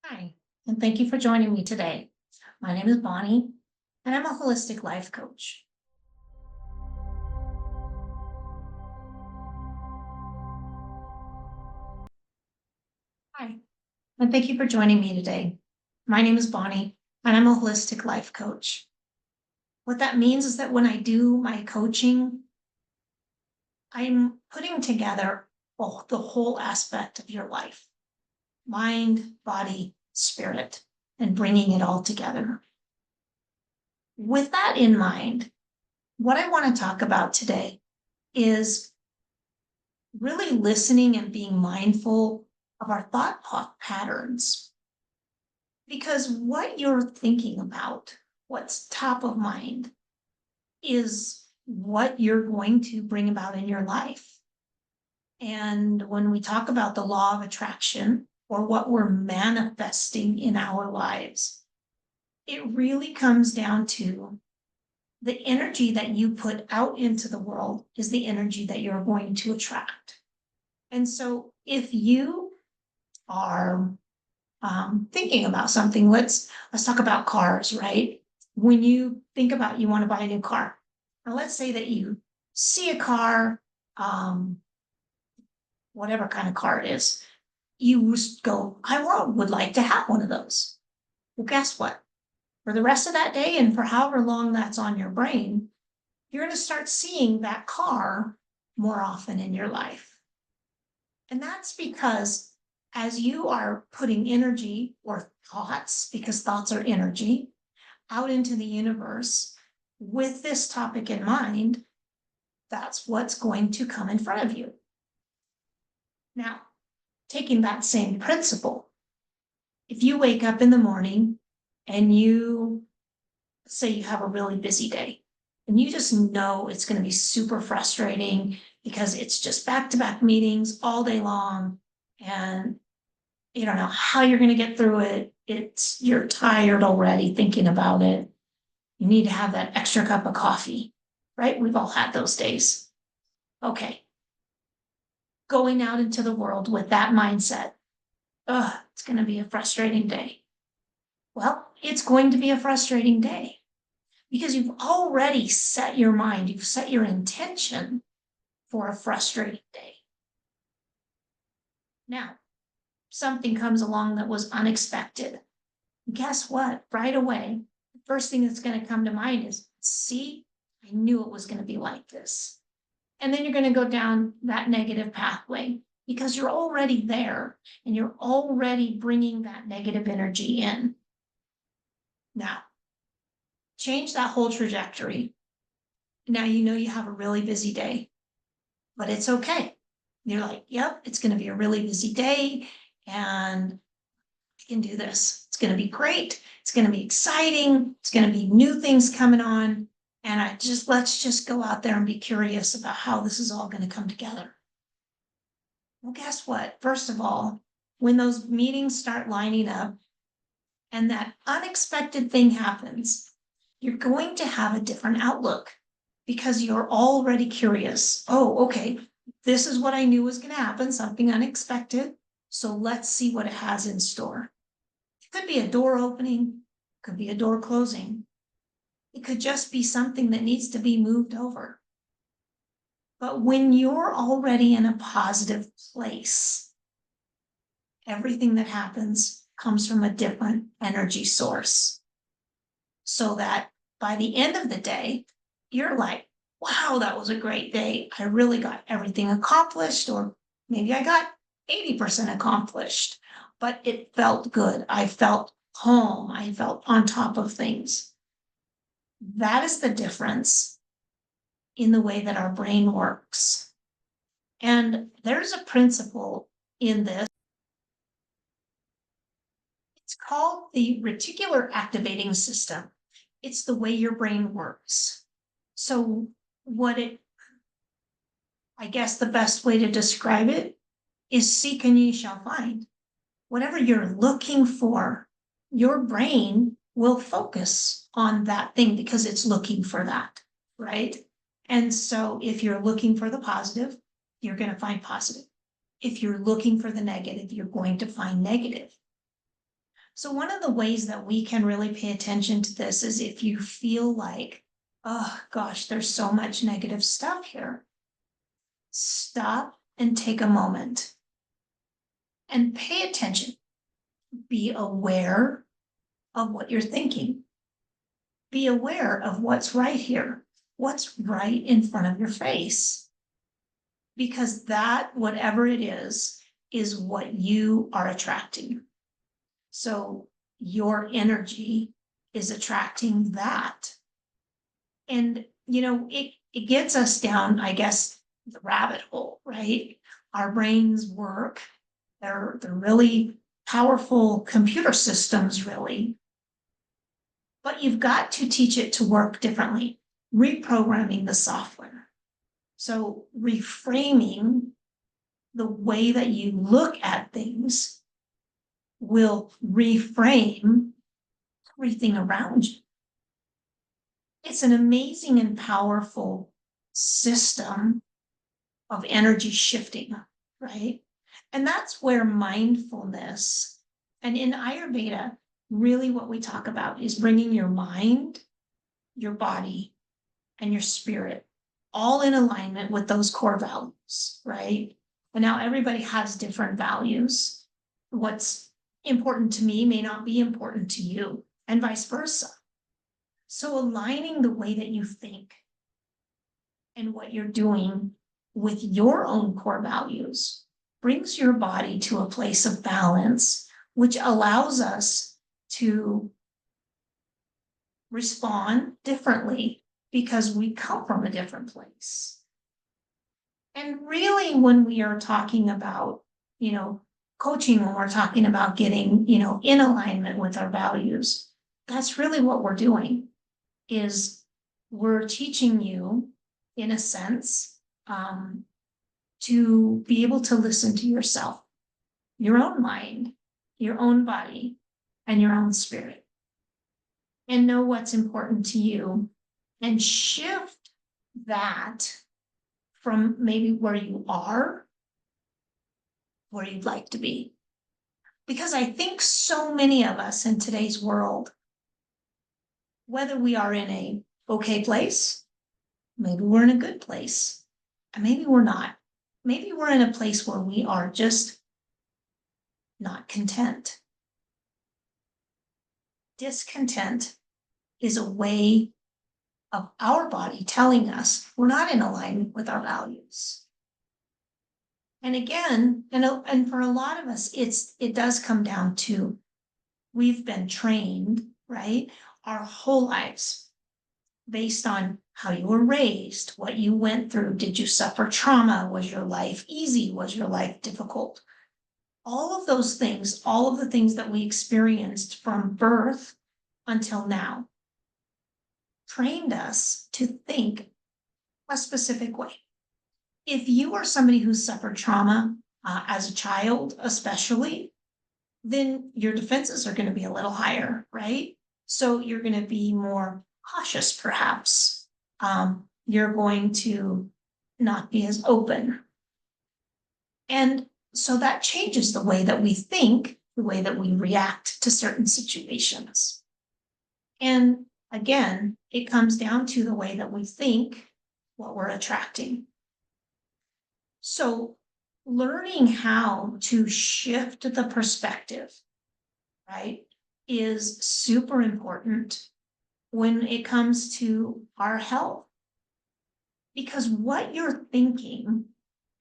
Hi, and thank you for joining me today. My name is Bonnie, and I'm a holistic life coach. Hi, and thank you for joining me today. My name is Bonnie, and I'm a holistic life coach. What that means is that when I do my coaching, I'm putting together the whole aspect of your life: mind, body, spirit, and bringing it all together. With that in mind, what I want to talk about today is really listening and being mindful of our patterns. Because what you're thinking about, what's top of mind, is what you're going to bring about in your life. And when we talk about the law of attraction or what we're manifesting in our lives, it really comes down to the energy that you put out into the world is the energy that you're going to attract. And so if you are thinking about something, let's talk about cars, right? When you think about you want to buy a new car, now let's say that you see a car, um, whatever kind of car it is, you go, would like to have one of those. Well, guess what? For the rest of that day and for however long that's on your brain, you're going to start seeing that car more often in your life. And that's because as you are putting energy or thoughts, because thoughts are energy, out into the universe with this topic in mind, that's what's going to come in front of you. Now, taking that same principle, if you wake up in the morning and you say you have a really busy day and you just know it's going to be super frustrating because it's just back-to-back meetings all day long and you don't know how you're going to get through it. You're tired already thinking about it. You need to have that extra cup of coffee, right? We've all had those days. Okay. Going out into the world with that mindset, it's going to be a frustrating day. Well, it's going to be a frustrating day because you've already set your mind, you've set your intention for a frustrating day. Now, something comes along that was unexpected. Guess what? Right away, the first thing that's going to come to mind is, see, I knew it was going to be like this. And then you're going to go down that negative pathway because you're already there and you're already bringing that negative energy in. Now, change that whole trajectory. Now you know you have a really busy day, but it's okay. You're like, yep, it's going to be a really busy day and I can do this. It's going to be great. It's going to be exciting. It's going to be new things coming on. And let's just go out there and be curious about how this is all going to come together. Well, guess what? First of all, when those meetings start lining up and that unexpected thing happens, you're going to have a different outlook because you're already curious. Oh, okay, this is what I knew was going to happen, something unexpected. So let's see what it has in store. It could be a door opening, could be a door closing. It could just be something that needs to be moved over. But when you're already in a positive place, everything that happens comes from a different energy source. So that by the end of the day, you're like, wow, that was a great day. I really got everything accomplished, or maybe I got 80% accomplished, but it felt good. I felt home. I felt on top of things. That is the difference in the way that our brain works. And there's a principle in this. It's called the reticular activating system. It's the way your brain works. So I guess the best way to describe it is seek and ye shall find. Whatever you're looking for, your brain will focus on that thing because it's looking for that, right? And so if you're looking for the positive, you're going to find positive. If you're looking for the negative, you're going to find negative. So one of the ways that we can really pay attention to this is if you feel like, oh gosh, there's so much negative stuff here. Stop and take a moment and pay attention. Be aware of what you're thinking. Be aware of what's right here, what's right in front of your face. Because that, whatever it is what you are attracting. So your energy is attracting that. And, it gets us down, I guess, the rabbit hole, right? Our brains work. They're really powerful computer systems, really. But you've got to teach it to work differently, reprogramming the software. So reframing the way that you look at things will reframe everything around you. It's an amazing and powerful system of energy shifting, right? And that's where mindfulness, and in Ayurveda, really what we talk about is bringing your mind, your body, and your spirit all in alignment with those core values, right? And now everybody has different values. What's important to me may not be important to you, and vice versa. So aligning the way that you think and what you're doing with your own core values brings your body to a place of balance, which allows us to respond differently because we come from a different place. And really, when we are talking about, coaching, when we're talking about getting, in alignment with our values, that's really what we're doing. Is we're teaching you, in a sense, to be able to listen to yourself, your own mind, your own body, and your own spirit, and know what's important to you, and shift that from maybe where you are, where you'd like to be. Because I think so many of us in today's world, whether we are in a okay place, maybe we're in a good place, and maybe we're not. Maybe we're in a place where we are just not content. Discontent is a way of our body telling us we're not in alignment with our values. And again, and for a lot of us, it does come down to we've been trained, right, our whole lives based on how you were raised, what you went through. Did you suffer trauma? Was your life easy? Was your life difficult? All of those things, all of the things that we experienced from birth until now, trained us to think a specific way. If you are somebody who suffered trauma as a child, especially, then your defenses are going to be a little higher, right? So you're going to be more cautious, perhaps. You're going to not be as open. And so that changes the way that we think, the way that we react to certain situations. And again, it comes down to the way that we think, what we're attracting. So learning how to shift the perspective, right, is super important when it comes to our health. Because what you're thinking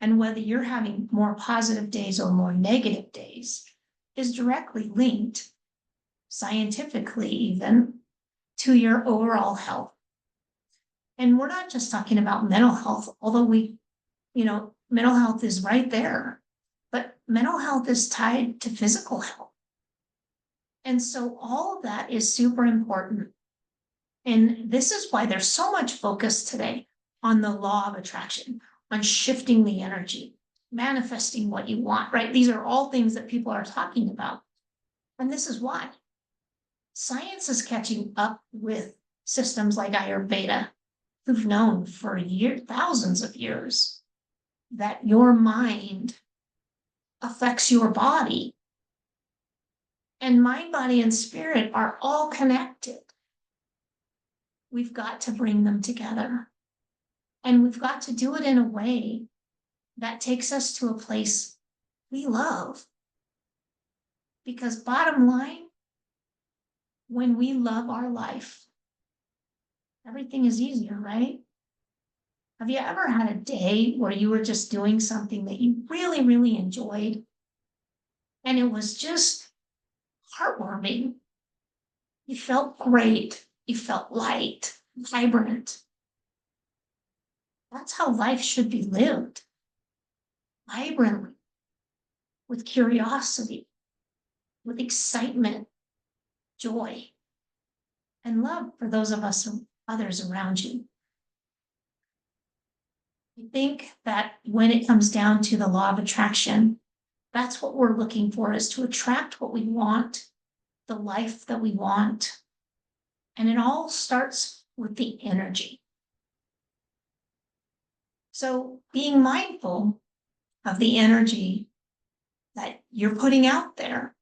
and whether you're having more positive days or more negative days is directly linked, scientifically even, to your overall health. And we're not just talking about mental health, although mental health is right there, but mental health is tied to physical health. And so all of that is super important. And this is why there's so much focus today on the law of attraction, on shifting the energy, manifesting what you want, right? These are all things that people are talking about. And this is why science is catching up with systems like Ayurveda, who've known for thousands of years that your mind affects your body. And mind, body, and spirit are all connected. We've got to bring them together. And we've got to do it in a way that takes us to a place we love. Because bottom line, when we love our life, everything is easier, right? Have you ever had a day where you were just doing something that you really, really enjoyed? And it was just heartwarming. You felt great. You felt light, vibrant. That's how life should be lived. Vibrantly, with curiosity, with excitement, joy, and love for those of us and others around you. I think that when it comes down to the law of attraction, that's what we're looking for, is to attract what we want, the life that we want. And it all starts with the energy. So being mindful of the energy that you're putting out there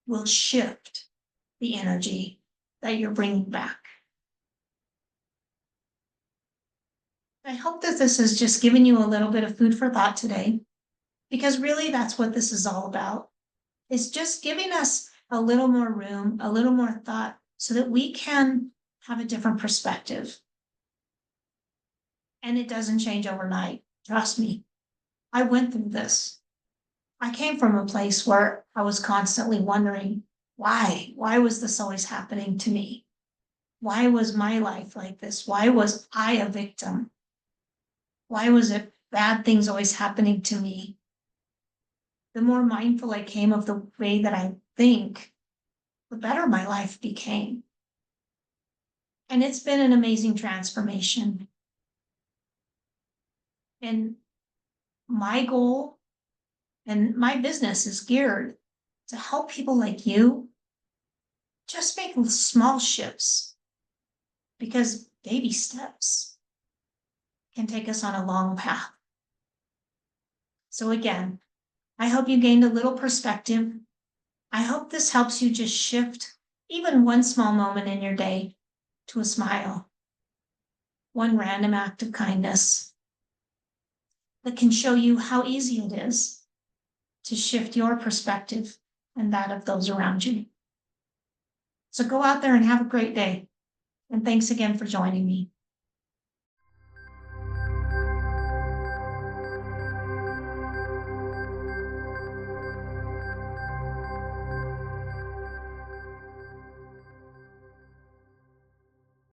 will shift the energy that you're bringing back. I hope that this has just given you a little bit of food for thought today, because really that's what this is all about. It's just giving us a little more room, a little more thought, so that we can have a different perspective. And it doesn't change overnight. Trust me. I went through this. I came from a place where I was constantly wondering, why? Why was this always happening to me? Why was my life like this? Why was I a victim? Why was it bad things always happening to me? The more mindful I came of the way that I think, the better my life became. And it's been an amazing transformation. And my goal and my business is geared to help people like you just make small shifts, because baby steps can take us on a long path. So again, I hope you gained a little perspective. I hope this helps you just shift even one small moment in your day to a smile, one random act of kindness that can show you how easy it is to shift your perspective and that of those around you. So go out there and have a great day. And thanks again for joining me.